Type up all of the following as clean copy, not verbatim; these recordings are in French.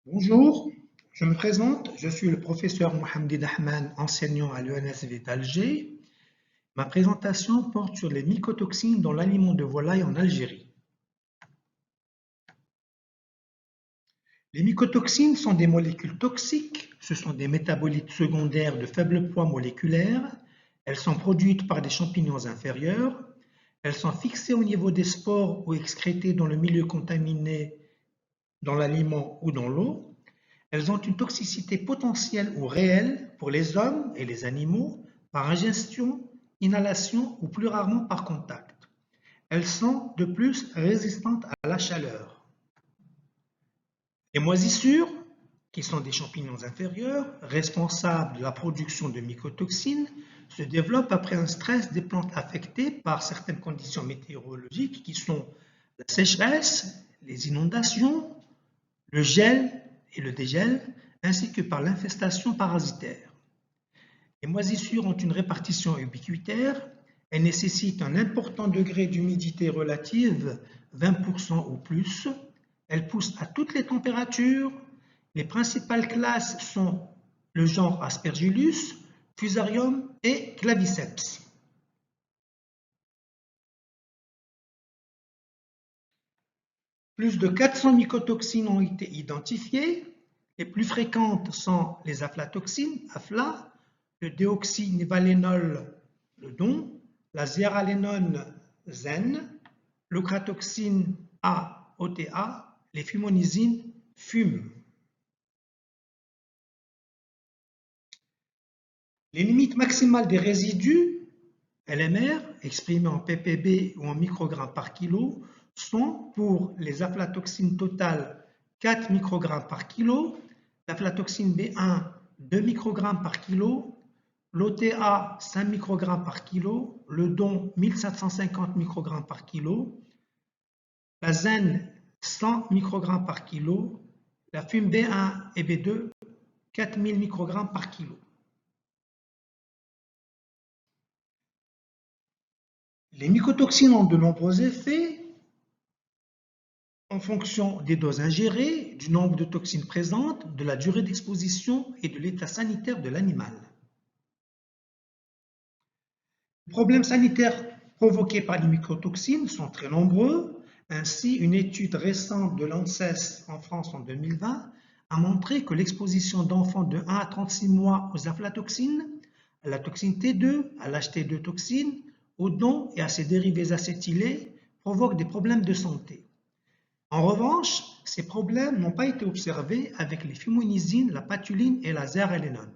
Bonjour, je me présente, je suis le professeur Mohamed Ahman, enseignant à l'ENSV d'Alger. Ma présentation porte sur les mycotoxines dans l'aliment de volaille en Algérie. Les mycotoxines sont des molécules toxiques, ce sont des métabolites secondaires de faible poids moléculaire. Elles sont produites par des champignons inférieurs. Elles sont fixées au niveau des spores ou excrétées dans le milieu contaminé dans l'aliment ou dans l'eau. Elles ont une toxicité potentielle ou réelle pour les hommes et les animaux par ingestion, inhalation ou plus rarement par contact. Elles sont de plus résistantes à la chaleur. Les moisissures, qui sont des champignons inférieurs, responsables de la production de mycotoxines, se développent après un stress des plantes affectées par certaines conditions météorologiques qui sont la sécheresse, les inondations, le gel et le dégel, ainsi que par l'infestation parasitaire. Les moisissures ont une répartition ubiquitaire. Elles nécessitent un important degré d'humidité relative, 20% ou plus. Elles poussent à toutes les températures. Les principales classes sont le genre Aspergillus, Fusarium et Claviceps. Plus de 400 mycotoxines ont été identifiées. Les plus fréquentes sont les aflatoxines, AFLA, le déoxynivalénol, le DON, la zéaralénone, ZEN, l'ochratoxine A, OTA, les fumonysines, FUM. Les limites maximales des résidus, LMR, exprimés en ppb ou en microgrammes par kilo, sont pour les aflatoxines totales 4 microgrammes par kilo, l'aflatoxine B1 2 microgrammes par kilo, l'OTA 5 microgrammes par kilo, le DON 1750 microgrammes par kilo, la ZEN 100 microgrammes par kilo, la FUM B1 et B2 4000 microgrammes par kilo. Les mycotoxines ont de nombreux effets en fonction des doses ingérées, du nombre de toxines présentes, de la durée d'exposition et de l'état sanitaire de l'animal. Les problèmes sanitaires provoqués par les mycotoxines sont très nombreux. Ainsi, une étude récente de l'ANSES en France en 2020 a montré que l'exposition d'enfants de 1 à 36 mois aux aflatoxines, à la toxine T2, à l'HT2 toxine, au DON et à ses dérivés acétylés provoque des problèmes de santé. En revanche, ces problèmes n'ont pas été observés avec les fumonysines, la patuline et la zéaralénone.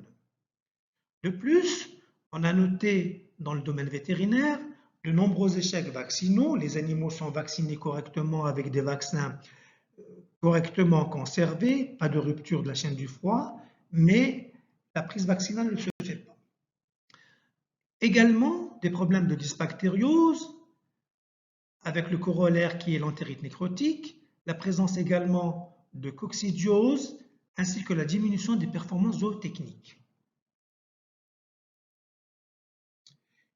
De plus, on a noté dans le domaine vétérinaire de nombreux échecs vaccinaux. Les animaux sont vaccinés correctement avec des vaccins correctement conservés, pas de rupture de la chaîne du froid, mais la prise vaccinale ne se fait pas. Également, des problèmes de dysbactériose, avec le corollaire qui est l'entérite nécrotique, la présence également de coccidiose, ainsi que la diminution des performances zootechniques.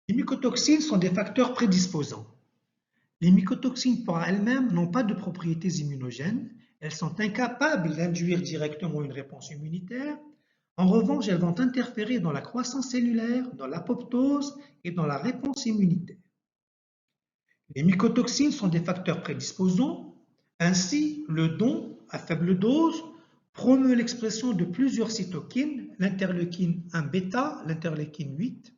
Les mycotoxines sont des facteurs prédisposants. Les mycotoxines par elles-mêmes n'ont pas de propriétés immunogènes, elles sont incapables d'induire directement une réponse immunitaire. En revanche, elles vont interférer dans la croissance cellulaire, dans l'apoptose et dans la réponse immunitaire. Les mycotoxines sont des facteurs prédisposants. Ainsi, le DON à faible dose promeut l'expression de plusieurs cytokines, l'interleukine 1 bêta, l'interleukine 8,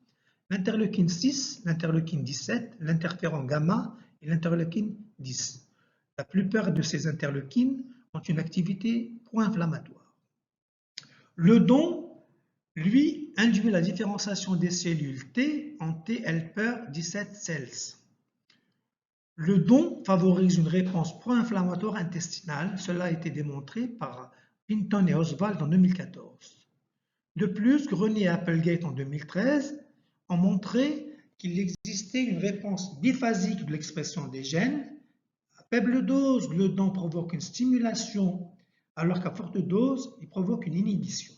l'interleukine 6, l'interleukine 17, l'interféron gamma et l'interleukine 10. La plupart de ces interleukines ont une activité pro-inflammatoire. Le DON, lui, induit la différenciation des cellules T en T helper 17 cells. Le DON favorise une réponse pro-inflammatoire intestinale, cela a été démontré par Pinton et Oswald en 2014. De plus, Grenier et Applegate en 2013 ont montré qu'il existait une réponse biphasique de l'expression des gènes. À faible dose, le DON provoque une stimulation, alors qu'à forte dose, il provoque une inhibition.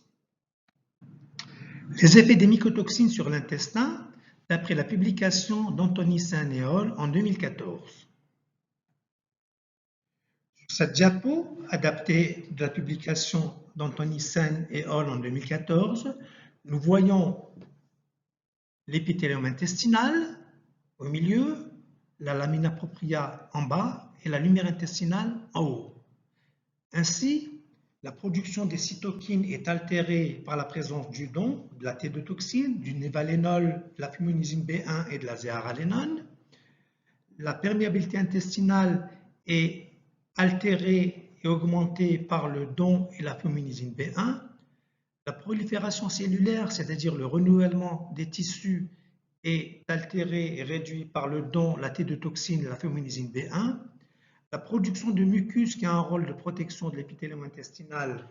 Les effets des mycotoxines sur l'intestin, d'après la publication d'Anthony Saint et al. En 2014. Cette diapo, adaptée de la publication d'Anthony Sen et al. En 2014, nous voyons l'épithélium intestinal au milieu, la lamina propria en bas et la lumière intestinale en haut. Ainsi, la production des cytokines est altérée par la présence du don, de la T2-toxine, du névalénol, de la fumonisine B1 et de la zéaralénone. La perméabilité intestinale est altérée et augmentée par le don et la fumonisine B1. La prolifération cellulaire, c'est-à-dire le renouvellement des tissus, est altérée et réduite par le don, la T2-toxine et la fumonisine B1. La production de mucus, qui a un rôle de protection de l'épithélium intestinal,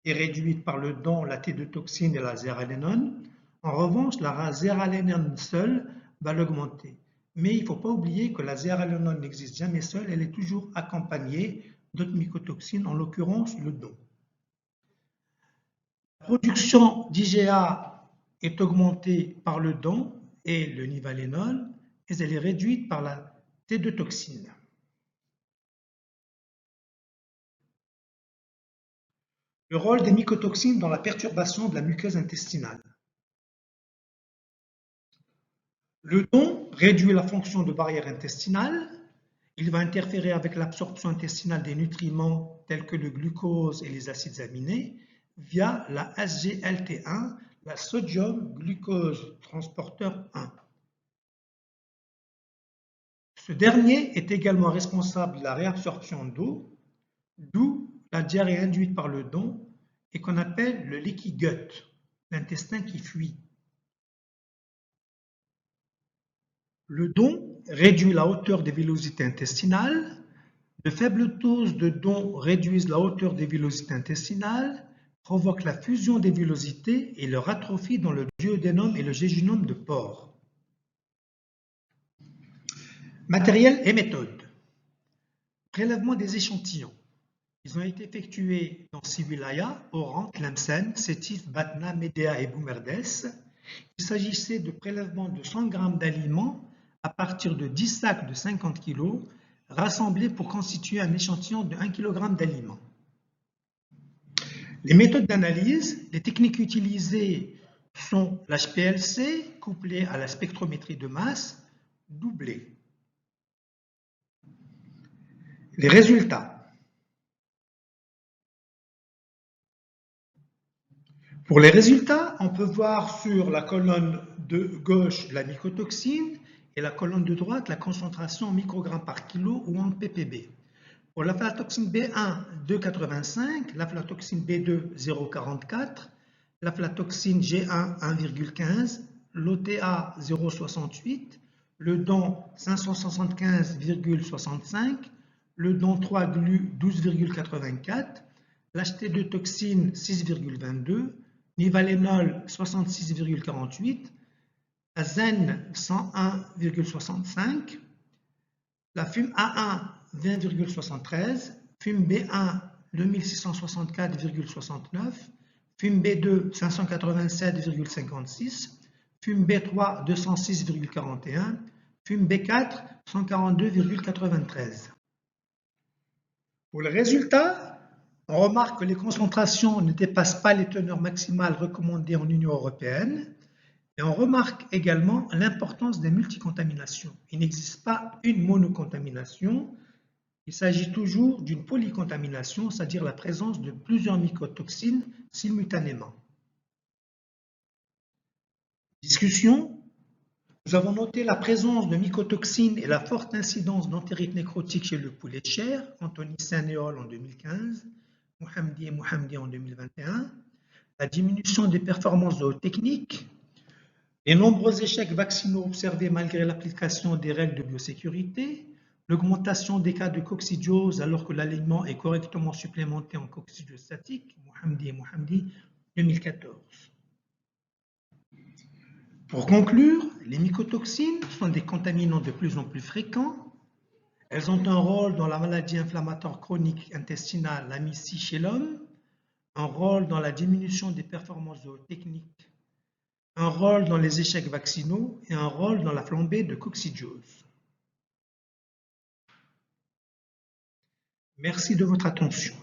est réduite par le don, la T2-toxine et la zéaralénone. En revanche, la zéaralénone seule va l'augmenter. Mais il ne faut pas oublier que la zéaralénone n'existe jamais seule, elle est toujours accompagnée d'autres mycotoxines, en l'occurrence le don. La production d'IgA est augmentée par le don et le nivalénol, et elle est réduite par la T2-toxine. Le rôle des mycotoxines dans la perturbation de la muqueuse intestinale. Le don réduit la fonction de barrière intestinale. Il va interférer avec l'absorption intestinale des nutriments tels que le glucose et les acides aminés via la SGLT1, la sodium glucose transporteur 1. Ce dernier est également responsable de la réabsorption d'eau, d'où la diarrhée induite par le don et qu'on appelle le leaky gut, l'intestin qui fuit. Le don réduit la hauteur des villosités intestinales. De faibles doses de don réduisent la hauteur des villosités intestinales, provoquent la fusion des villosités et leur atrophie dans le duodénum et le jéjunum de porc. Matériel et méthode. Prélèvement des échantillons. Ils ont été effectués dans 6 wilayas, Oran, Tlemcen, Sétif, Batna, Médéa et Boumerdès. Il s'agissait de prélèvements de 100 g d'aliments à partir de 10 sacs de 50 kg rassemblés pour constituer un échantillon de 1 kg d'aliments. Les méthodes d'analyse, les techniques utilisées sont l'HPLC couplé à la spectrométrie de masse doublée. Les résultats. Pour les résultats, on peut voir sur la colonne de gauche la mycotoxine et la colonne de droite la concentration en microgrammes par kilo ou en ppb. Pour l'aflatoxine B1, 2,85, l'aflatoxine B2, 0,44, l'aflatoxine G1, 1,15, l'OTA, 0,68, le don, 575,65, le don 3-glu, 12,84, l'HT2 toxine, 6,22, nivalénol 66,48, azen 101,65, la fume A1 20,73, fume B1 2664,69, fume B2 587,56, fume B3 206,41, fume B4 142,93. Pour le résultat, on remarque que les concentrations ne dépassent pas les teneurs maximales recommandées en Union européenne et on remarque également l'importance des multicontaminations. Il n'existe pas une monocontamination, il s'agit toujours d'une polycontamination, c'est-à-dire la présence de plusieurs mycotoxines simultanément. Discussion. Nous avons noté la présence de mycotoxines et la forte incidence d'entérite nécrotique chez le poulet de chair, Anthony Sen et al. En 2015. Mohamdi et Mohamdi en 2021, la diminution des performances zootechniques, les nombreux échecs vaccinaux observés malgré l'application des règles de biosécurité, l'augmentation des cas de coccidiose alors que l'aliment est correctement supplémenté en coccidiose statique, Mohamdi et Mohamdi, 2014. Pour conclure, les mycotoxines sont des contaminants de plus en plus fréquents. Elles ont un rôle dans la maladie inflammatoire chronique intestinale, la MIS-C chez l'homme, un rôle dans la diminution des performances zootechniques, un rôle dans les échecs vaccinaux et un rôle dans la flambée de coccidiose. Merci de votre attention.